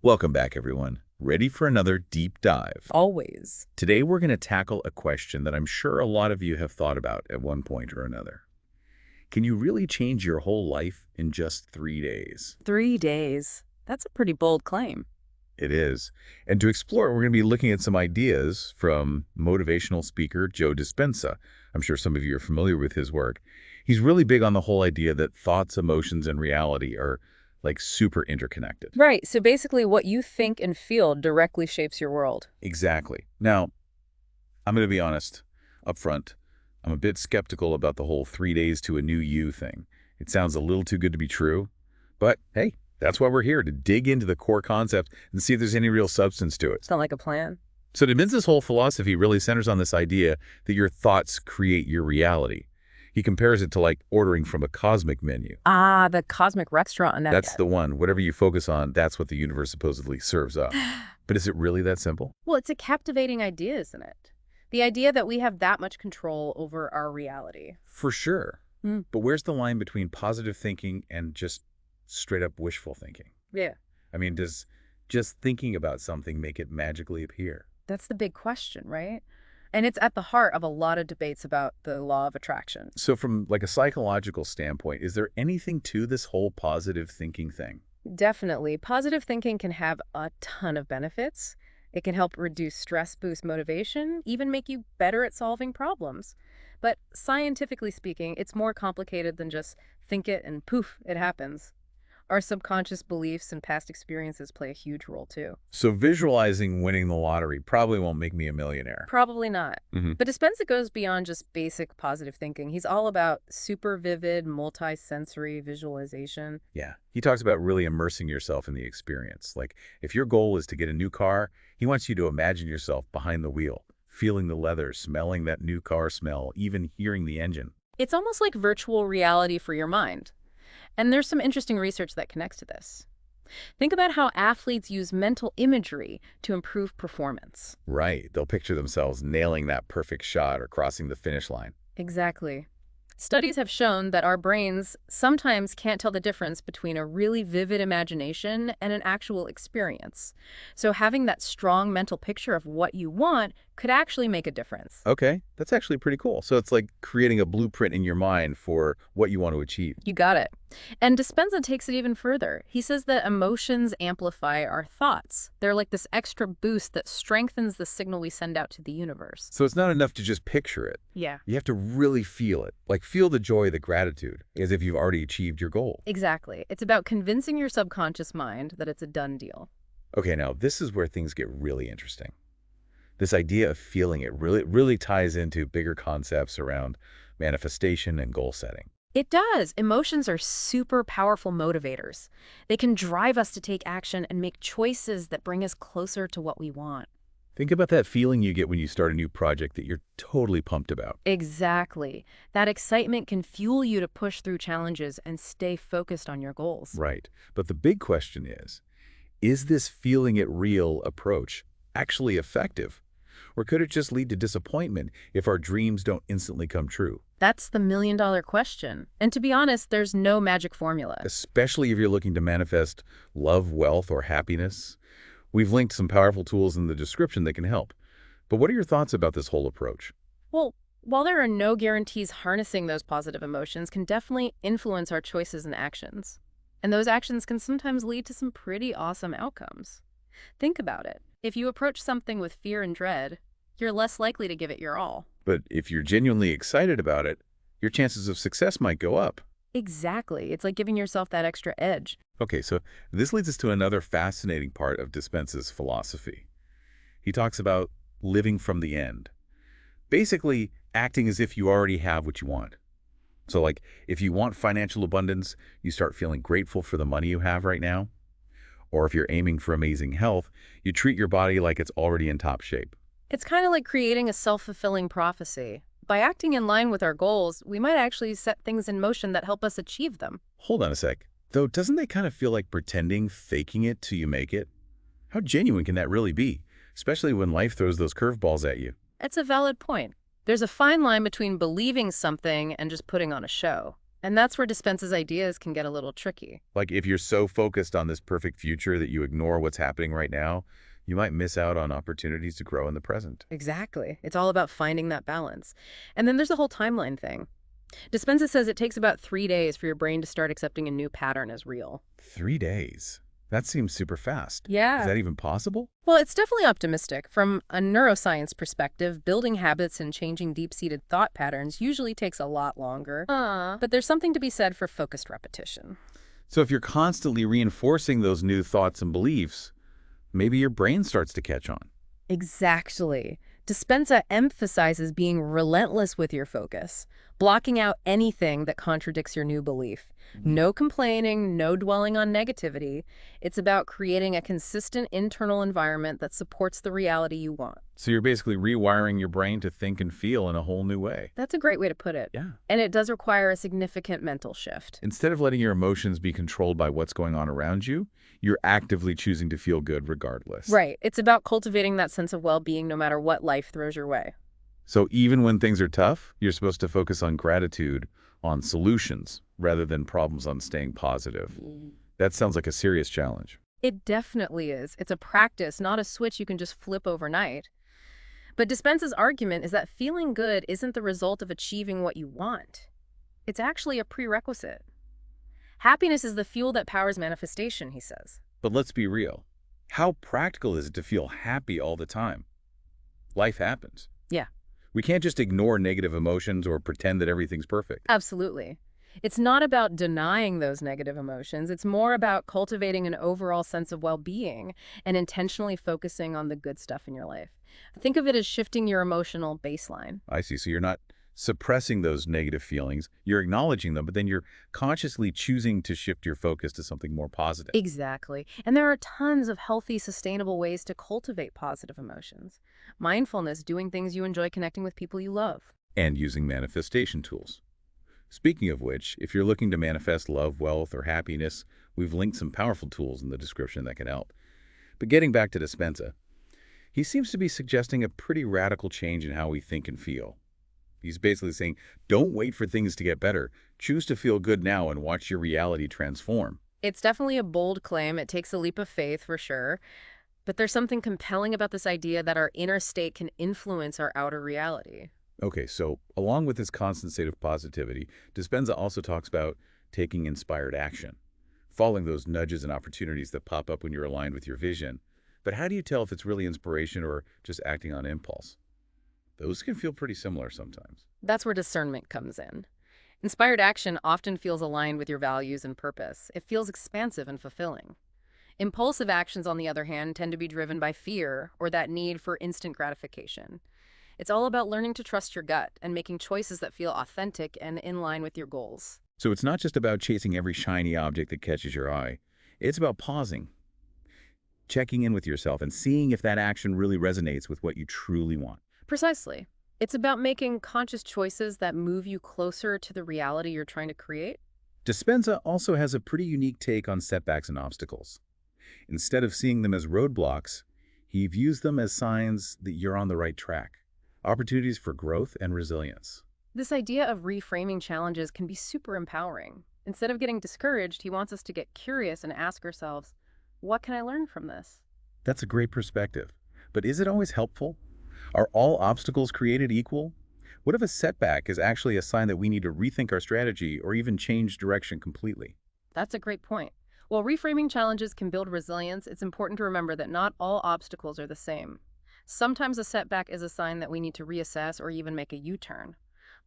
Welcome back, everyone. Ready for another deep dive? Always. Today, we're going to tackle a question that I'm sure a lot of you have thought about at one point or another. Can you really change your whole life in just 3 days? 3 days. That's a pretty bold claim. It is. And to explore it, we're going to be looking at some ideas from motivational speaker Joe Dispenza. I'm sure some of you are familiar with his work. He's really big on the whole idea that thoughts, emotions, and reality are like super interconnected. Right. So basically, what you think and feel directly shapes your world. Exactly. Now, I'm going to be honest up front. I'm a bit skeptical about the whole 3 days to a new you thing. It sounds a little too good to be true. But hey, that's why we're here, to dig into the core concept and see if there's any real substance to it. Sound like a plan? So Dispenza's whole philosophy really centers on this idea that your thoughts create your reality. He compares it to like ordering from a cosmic menu. Ah, the cosmic restaurant on That's Etiquette. the one. Whatever you focus on, that's what the universe supposedly serves up. But is it really that simple? Well, it's a captivating idea, isn't it? The idea that we have that much control over our reality. For sure. Hmm. But where's the line between positive thinking and just straight up wishful thinking? Yeah. I mean, does just thinking about something make it magically appear? That's the big question, right? And it's at the heart of a lot of debates about the law of attraction. So from like a psychological standpoint, is there anything to this whole positive thinking thing? Definitely. Positive thinking can have a ton of benefits. It can help reduce stress, boost motivation, even make you better at solving problems. But scientifically speaking, it's more complicated than just think it and poof, it happens. Our subconscious beliefs and past experiences play a huge role too. So visualizing winning the lottery probably won't make me a millionaire. Probably not. Hmm. But Dispenza goes beyond just basic positive thinking. He's all about super vivid, multi-sensory visualization. Yeah. He talks about really immersing yourself in the experience. Like if your goal is to get a new car, he wants you to imagine yourself behind the wheel, feeling the leather, smelling that new car smell, even hearing the engine. It's almost like virtual reality for your mind. And there's some interesting research that connects to this. Think about how athletes use mental imagery to improve performance. Right. They'll picture themselves nailing that perfect shot or crossing the finish line. Exactly. Studies have shown that our brains sometimes can't tell the difference between a really vivid imagination and an actual experience. So having that strong mental picture of what you want could actually make a difference. Okay, that's actually pretty cool. So it's like creating a blueprint in your mind for what you want to achieve. You got it. And Dispenza takes it even further. He says that emotions amplify our thoughts. They're like this extra boost that strengthens the signal we send out to the universe. So it's not enough to just picture it. Yeah. You have to really feel it. Like feel the joy, the gratitude, as if you've already achieved your goal. Exactly. It's about convincing your subconscious mind that it's a done deal. Okay, now this is where things get really interesting. This idea of feeling it really ties into bigger concepts around manifestation and goal setting. It does. Emotions are super powerful motivators. They can drive us to take action and make choices that bring us closer to what we want. Think about that feeling you get when you start a new project that you're totally pumped about. Exactly. That excitement can fuel you to push through challenges and stay focused on your goals. Right. But the big question is this feeling it real approach actually effective? Or could it just lead to disappointment if our dreams don't instantly come true? That's the million-dollar question. And to be honest, there's no magic formula. Especially if you're looking to manifest love, wealth, or happiness. We've linked some powerful tools in the description that can help. But what are your thoughts about this whole approach? Well, while there are no guarantees, harnessing those positive emotions can definitely influence our choices and actions. And those actions can sometimes lead to some pretty awesome outcomes. Think about it. If you approach something with fear and dread, you're less likely to give it your all. But if you're genuinely excited about it, your chances of success might go up. Exactly. It's like giving yourself that extra edge. Okay, so this leads us to another fascinating part of Dispenza's philosophy. He talks about living from the end. Basically, acting as if you already have what you want. So like, if you want financial abundance, you start feeling grateful for the money you have right now. Or if you're aiming for amazing health, you treat your body like it's already in top shape. It's kind of like creating a self-fulfilling prophecy. By acting in line with our goals, we might actually set things in motion that help us achieve them. Hold on a sec. Though, doesn't that kind of feel like pretending, faking it till you make it? How genuine can that really be? Especially when life throws those curveballs at you. It's a valid point. There's a fine line between believing something and just putting on a show. And that's where Dispenza's ideas can get a little tricky. Like if you're so focused on this perfect future that you ignore what's happening right now, you might miss out on opportunities to grow in the present. Exactly. It's all about finding that balance. And then there's the whole timeline thing. Dispenza says it takes about 3 days for your brain to start accepting a new pattern as real. 3 days? That seems super fast. Is Yeah. that even possible? Well, it's definitely optimistic. From a neuroscience perspective, building habits and changing deep-seated thought patterns usually takes a lot longer. But there's something to be said for focused repetition. So if you're constantly reinforcing those new thoughts and beliefs, maybe your brain starts to catch on. Exactly. Dispenza emphasizes being relentless with your focus, blocking out anything that contradicts your new belief. No complaining, no dwelling on negativity. It's about creating a consistent internal environment that supports the reality you want. So you're basically rewiring your brain to think and feel in a whole new way. That's a great way to put it. Yeah. And it does require a significant mental shift. Instead of letting your emotions be controlled by what's going on around you, you're actively choosing to feel good regardless. Right. It's about cultivating that sense of well-being no matter what life throws your way. So even when things are tough, you're supposed to focus on gratitude, on solutions, rather than problems on staying positive. That sounds like a serious challenge. It definitely is. It's a practice, not a switch you can just flip overnight. But Dispenza's argument is that feeling good isn't the result of achieving what you want. It's actually a prerequisite. Happiness is the fuel that powers manifestation, he says. But let's be real. How practical is it to feel happy all the time? Life happens. Yeah, We can't just ignore negative emotions or pretend that everything's perfect. absolutely. It's not about denying those negative emotions. It's more about cultivating an overall sense of well-being and intentionally focusing on the good stuff in your life. Think of it as shifting your emotional baseline. I see. So you're not suppressing those negative feelings. You're acknowledging them, but then you're consciously choosing to shift your focus to something more positive. Exactly. And there are tons of healthy, sustainable ways to cultivate positive emotions. Mindfulness, doing things you enjoy, connecting with people you love. And using manifestation tools. Speaking of which, if you're looking to manifest love, wealth, or happiness, we've linked some powerful tools in the description that can help. But getting back to Dispenza, he seems to be suggesting a pretty radical change in how we think and feel. He's basically saying, don't wait for things to get better. Choose to feel good now and watch your reality transform. It's definitely a bold claim. It takes a leap of faith for sure. But there's something compelling about this idea that our inner state can influence our outer reality. Okay, so along with this constant state of positivity, Dispenza also talks about taking inspired action, following those nudges and opportunities that pop up when you're aligned with your vision. But how do you tell if it's really inspiration or just acting on impulse? Those can feel pretty similar sometimes. That's where discernment comes in. Inspired action often feels aligned with your values and purpose. It feels expansive and fulfilling. Impulsive actions, on the other hand, tend to be driven by fear or that need for instant gratification. It's all about learning to trust your gut and making choices that feel authentic and in line with your goals. So it's not just about chasing every shiny object that catches your eye. It's about pausing, checking in with yourself, and seeing if that action really resonates with what you truly want. Precisely. It's about making conscious choices that move you closer to the reality you're trying to create. Dispenza also has a pretty unique take on setbacks and obstacles. Instead of seeing them as roadblocks, he views them as signs that you're on the right track, opportunities for growth and resilience. This idea of reframing challenges can be super empowering. Instead of getting discouraged, he wants us to get curious and ask ourselves, what can I learn from this? That's a great perspective. But is it always helpful? Are all obstacles created equal? What if a setback is actually a sign that we need to rethink our strategy or even change direction completely? That's a great point. While reframing challenges can build resilience, it's important to remember that not all obstacles are the same. Sometimes a setback is a sign that we need to reassess or even make a U-turn.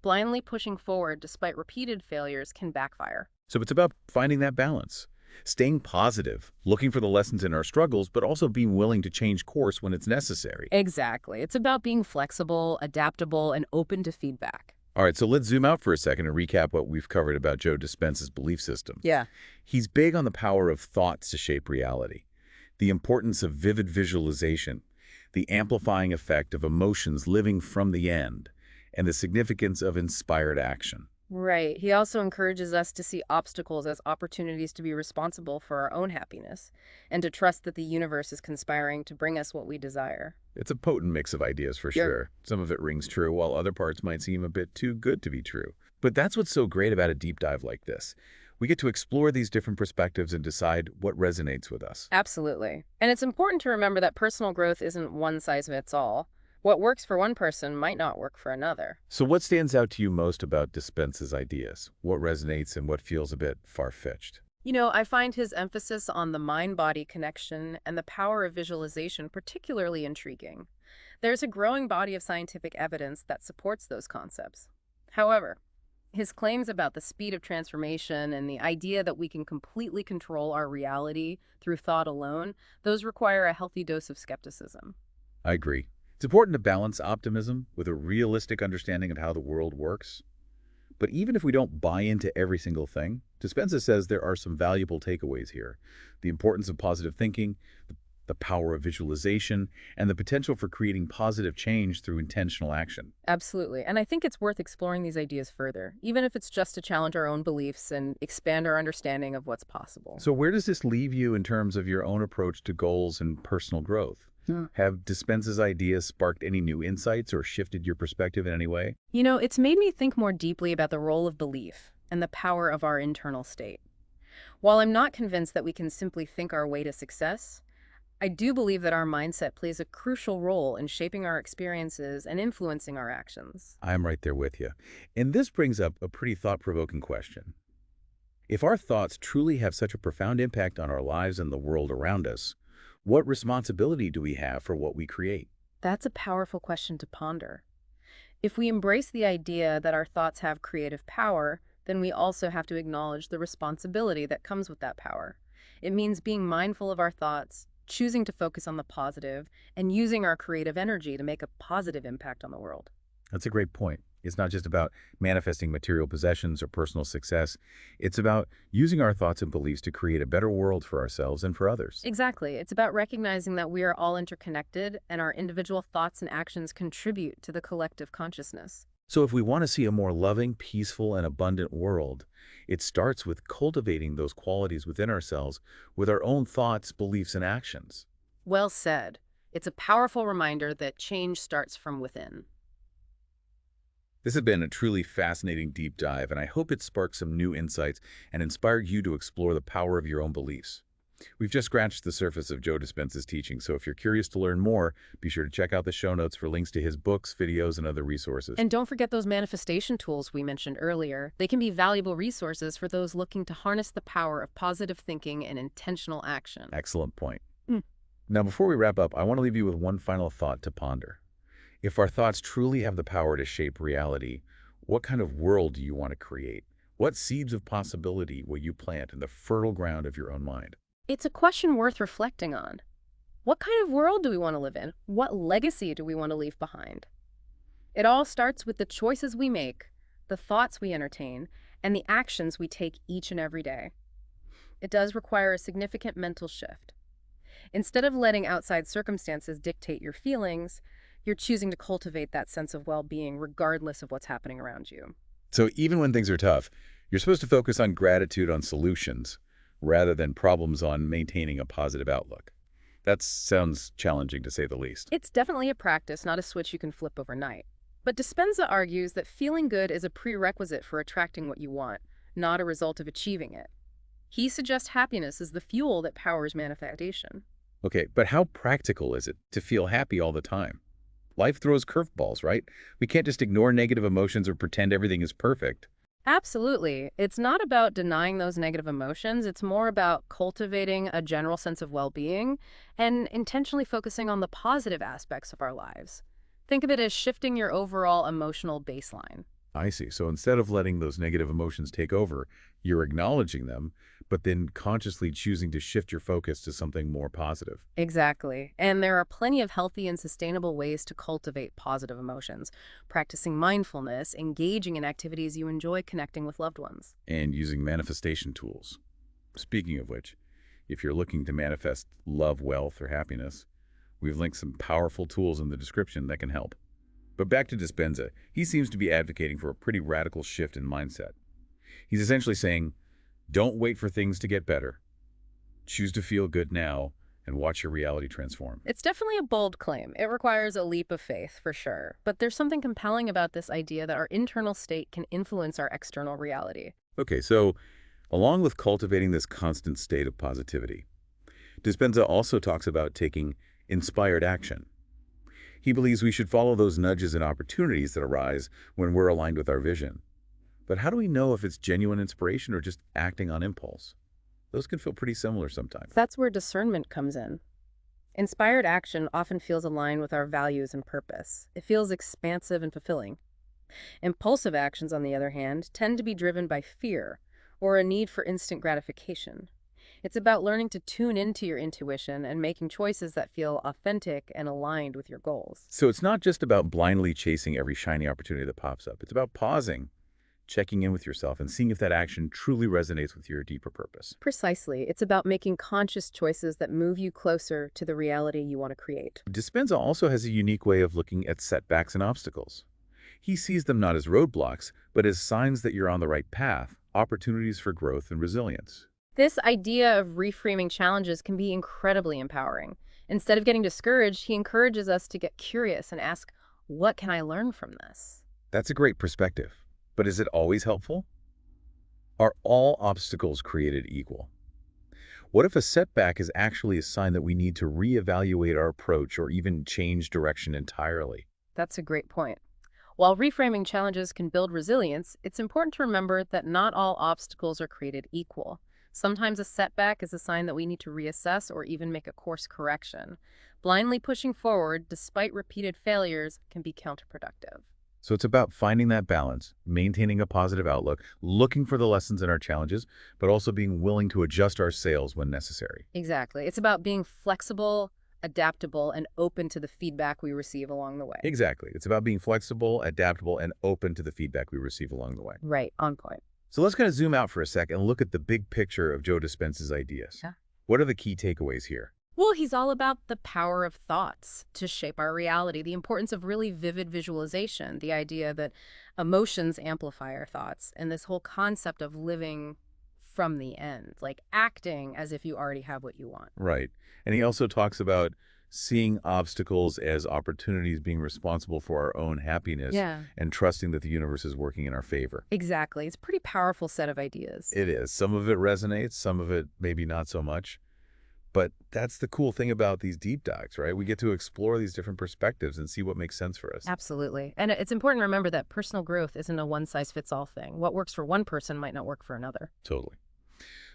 Blindly pushing forward despite repeated failures can backfire. So it's about finding that balance, staying positive, looking for the lessons in our struggles, but also being willing to change course when it's necessary. Exactly. It's about being flexible, adaptable, and open to feedback. All right, so let's zoom out for a second and recap what we've covered about Joe Dispenza's belief system. Yeah. He's big on the power of thoughts to shape reality, the importance of vivid visualization, the amplifying effect of emotions living from the end, and the significance of inspired action. Right. He also encourages us to see obstacles as opportunities to be responsible for our own happiness and to trust that the universe is conspiring to bring us what we desire. It's a potent mix of ideas for sure. Some of it rings true, while other parts might seem a bit too good to be true. But that's what's so great about a deep dive like this. We get to explore these different perspectives and decide what resonates with us. Absolutely. And it's important to remember that personal growth isn't one size fits all. What works for one person might not work for another. So what stands out to you most about Dispenza's ideas? What resonates and what feels a bit far-fetched? I find his emphasis on the mind-body connection and the power of visualization particularly intriguing. There's a growing body of scientific evidence that supports those concepts. However, his claims about the speed of transformation and the idea that we can completely control our reality through thought alone, those require a healthy dose of skepticism. I agree. It's important to balance optimism with a realistic understanding of how the world works. But even if we don't buy into every single thing, Dispenza says there are some valuable takeaways here. The importance of positive thinking, the power of visualization, and the potential for creating positive change through intentional action. Absolutely. And I think it's worth exploring these ideas further, even if it's just to challenge our own beliefs and expand our understanding of what's possible. So where does this leave you in terms of your own approach to goals and personal growth? Have Dispenza's ideas sparked any new insights or shifted your perspective in any way? It's made me think more deeply about the role of belief and the power of our internal state. While I'm not convinced that we can simply think our way to success, I do believe that our mindset plays a crucial role in shaping our experiences and influencing our actions. I'm right there with you. And this brings up a pretty thought-provoking question. If our thoughts truly have such a profound impact on our lives and the world around us, what responsibility do we have for what we create? That's a powerful question to ponder. If we embrace the idea that our thoughts have creative power, then we also have to acknowledge the responsibility that comes with that power. It means being mindful of our thoughts, choosing to focus on the positive, and using our creative energy to make a positive impact on the world. That's a great point. It's not just about manifesting material possessions or personal success. It's about using our thoughts and beliefs to create a better world for ourselves and for others. Exactly. It's about recognizing that we are all interconnected and our individual thoughts and actions contribute to the collective consciousness. So if we want to see a more loving, peaceful, and abundant world, it starts with cultivating those qualities within ourselves with our own thoughts, beliefs, and actions. Well said. It's a powerful reminder that change starts from within. This has been a truly fascinating deep dive, and I hope it sparked some new insights and inspired you to explore the power of your own beliefs. We've just scratched the surface of Joe Dispenza's teaching, so if you're curious to learn more, be sure to check out the show notes for links to his books, videos, and other resources. And don't forget those manifestation tools we mentioned earlier. They can be valuable resources for those looking to harness the power of positive thinking and intentional action. Excellent point. Mm. Now, before we wrap up, I want to leave you with one final thought to ponder. If our thoughts truly have the power to shape reality, what kind of world do you want to create? What seeds of possibility will you plant in the fertile ground of your own mind? It's a question worth reflecting on. What kind of world do we want to live in? What legacy do we want to leave behind? It all starts with the choices we make, the thoughts we entertain, and the actions we take each and every day. It does require a significant mental shift. Instead of letting outside circumstances dictate your feelings, you're choosing to cultivate that sense of well-being regardless of what's happening around you. So even when things are tough, you're supposed to focus on gratitude on solutions rather than problems on maintaining a positive outlook. That sounds challenging to say the least. It's definitely a practice, not a switch you can flip overnight. But Dispenza argues that feeling good is a prerequisite for attracting what you want, not a result of achieving it. He suggests happiness is the fuel that powers manifestation. Okay, but how practical is it to feel happy all the time? Life throws curveballs, right? We can't just ignore negative emotions or pretend everything is perfect. Absolutely. It's not about denying those negative emotions. It's more about cultivating a general sense of well-being and intentionally focusing on the positive aspects of our lives. Think of it as shifting your overall emotional baseline. I see. So instead of letting those negative emotions take over, you're acknowledging them, but then consciously choosing to shift your focus to something more positive. Exactly. And there are plenty of healthy and sustainable ways to cultivate positive emotions. Practicing mindfulness, engaging in activities you enjoy, connecting with loved ones. And using manifestation tools. Speaking of which, if you're looking to manifest love, wealth, or happiness, we've linked some powerful tools in the description that can help. But back to Dispenza, he seems to be advocating for a pretty radical shift in mindset. He's essentially saying, don't wait for things to get better. Choose to feel good now and watch your reality transform. It's definitely a bold claim. It requires a leap of faith, for sure. But there's something compelling about this idea that our internal state can influence our external reality. Okay, so along with cultivating this constant state of positivity, Dispenza also talks about taking inspired action. He believes we should follow those nudges and opportunities that arise when we're aligned with our vision. But how do we know if it's genuine inspiration or just acting on impulse? Those can feel pretty similar sometimes. That's where discernment comes in. Inspired action often feels aligned with our values and purpose. It feels expansive and fulfilling. Impulsive actions, on the other hand, tend to be driven by fear or a need for instant gratification. It's about learning to tune into your intuition and making choices that feel authentic and aligned with your goals. So it's not just about blindly chasing every shiny opportunity that pops up. It's about pausing, checking in with yourself, and seeing if that action truly resonates with your deeper purpose. Precisely. It's about making conscious choices that move you closer to the reality you want to create. Dispenza also has a unique way of looking at setbacks and obstacles. He sees them not as roadblocks, but as signs that you're on the right path, opportunities for growth and resilience. This idea of reframing challenges can be incredibly empowering. Instead of getting discouraged, he encourages us to get curious and ask, what can I learn from this? That's a great perspective. But is it always helpful? Are all obstacles created equal? What if a setback is actually a sign that we need to reevaluate our approach or even change direction entirely? That's a great point. While reframing challenges can build resilience, it's important to remember that not all obstacles are created equal. Sometimes a setback is a sign that we need to reassess or even make a course correction. Blindly pushing forward, despite repeated failures, can be counterproductive. So it's about finding that balance, maintaining a positive outlook, looking for the lessons in our challenges, but also being willing to adjust our sails when necessary. Exactly. It's about being flexible, adaptable, and open to the feedback we receive along the way. Exactly. It's about being flexible, adaptable, and open to the feedback we receive along the way. Right, on point. So let's kind of zoom out for a sec and look at the big picture of Joe Dispenza's ideas. Yeah. What are the key takeaways here? Well, he's all about the power of thoughts to shape our reality, the importance of really vivid visualization, the idea that emotions amplify our thoughts, and this whole concept of living from the end, like acting as if you already have what you want. Right. And he also talks about seeing obstacles as opportunities, being responsible for our own happiness, Yeah. and trusting that the universe is working in our favor. Exactly. It's a pretty powerful set of ideas. It is. Some of it resonates, some of it maybe not so much. But that's the cool thing about these deep dives, right? We get to explore these different perspectives and see what makes sense for us. Absolutely. And it's important to remember that personal growth isn't a one-size-fits-all thing. What works for one person might not work for another. Totally.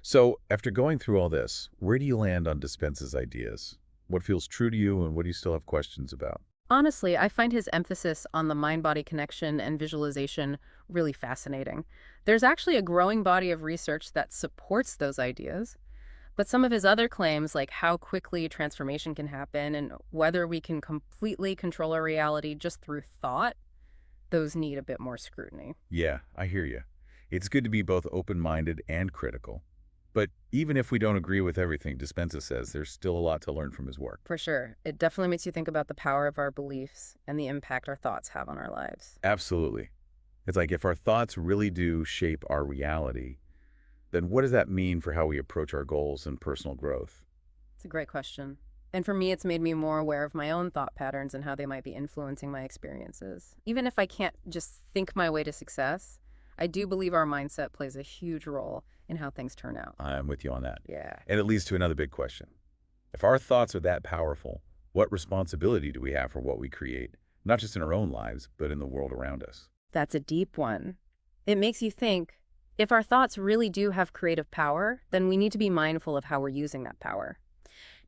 So after going through all this, where do you land on Dispenza's ideas? What feels true to you and what do you still have questions about? Honestly, I find his emphasis on the mind-body connection and visualization really fascinating. There's actually a growing body of research that supports those ideas. But some of his other claims, like how quickly transformation can happen and whether we can completely control our reality just through thought, those need a bit more scrutiny. Yeah, I hear you. It's good to be both open-minded and critical. But even if we don't agree with everything, Dispenza says there's still a lot to learn from his work. For sure. It definitely makes you think about the power of our beliefs and the impact our thoughts have on our lives. Absolutely. It's like if our thoughts really do shape our reality, then what does that mean for how we approach our goals and personal growth? It's a great question. And for me, it's made me more aware of my own thought patterns and how they might be influencing my experiences. Even if I can't just think my way to success, I do believe our mindset plays a huge role in how things turn out. I'm with you on that. Yeah. And it leads to another big question. If our thoughts are that powerful, what responsibility do we have for what we create? Not just in our own lives, but in the world around us. That's a deep one. It makes you think, if our thoughts really do have creative power, then we need to be mindful of how we're using that power.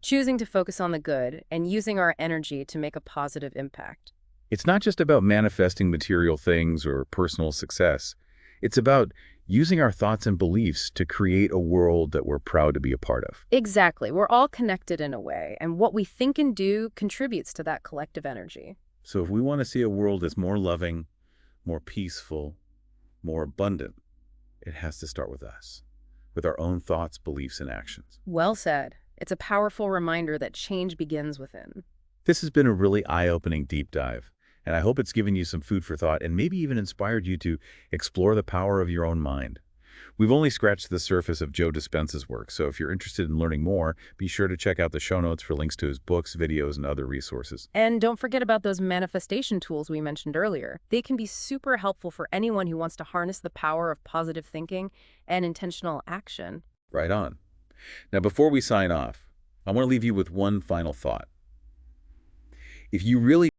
Choosing to focus on the good and using our energy to make a positive impact. It's not just about manifesting material things or personal success. It's about using our thoughts and beliefs to create a world that we're proud to be a part of. Exactly. We're all connected in a way, and what we think and do contributes to that collective energy. So if we want to see a world that's more loving, more peaceful, more abundant, it has to start with us, with our own thoughts, beliefs, and actions. Well said. It's a powerful reminder that change begins within. This has been a really eye-opening deep dive, and I hope it's given you some food for thought and maybe even inspired you to explore the power of your own mind. We've only scratched the surface of Joe Dispenza's work, so if you're interested in learning more, be sure to check out the show notes for links to his books, videos, and other resources. And don't forget about those manifestation tools we mentioned earlier. They can be super helpful for anyone who wants to harness the power of positive thinking and intentional action. Right on. Now, before we sign off, I want to leave you with one final thought. If you really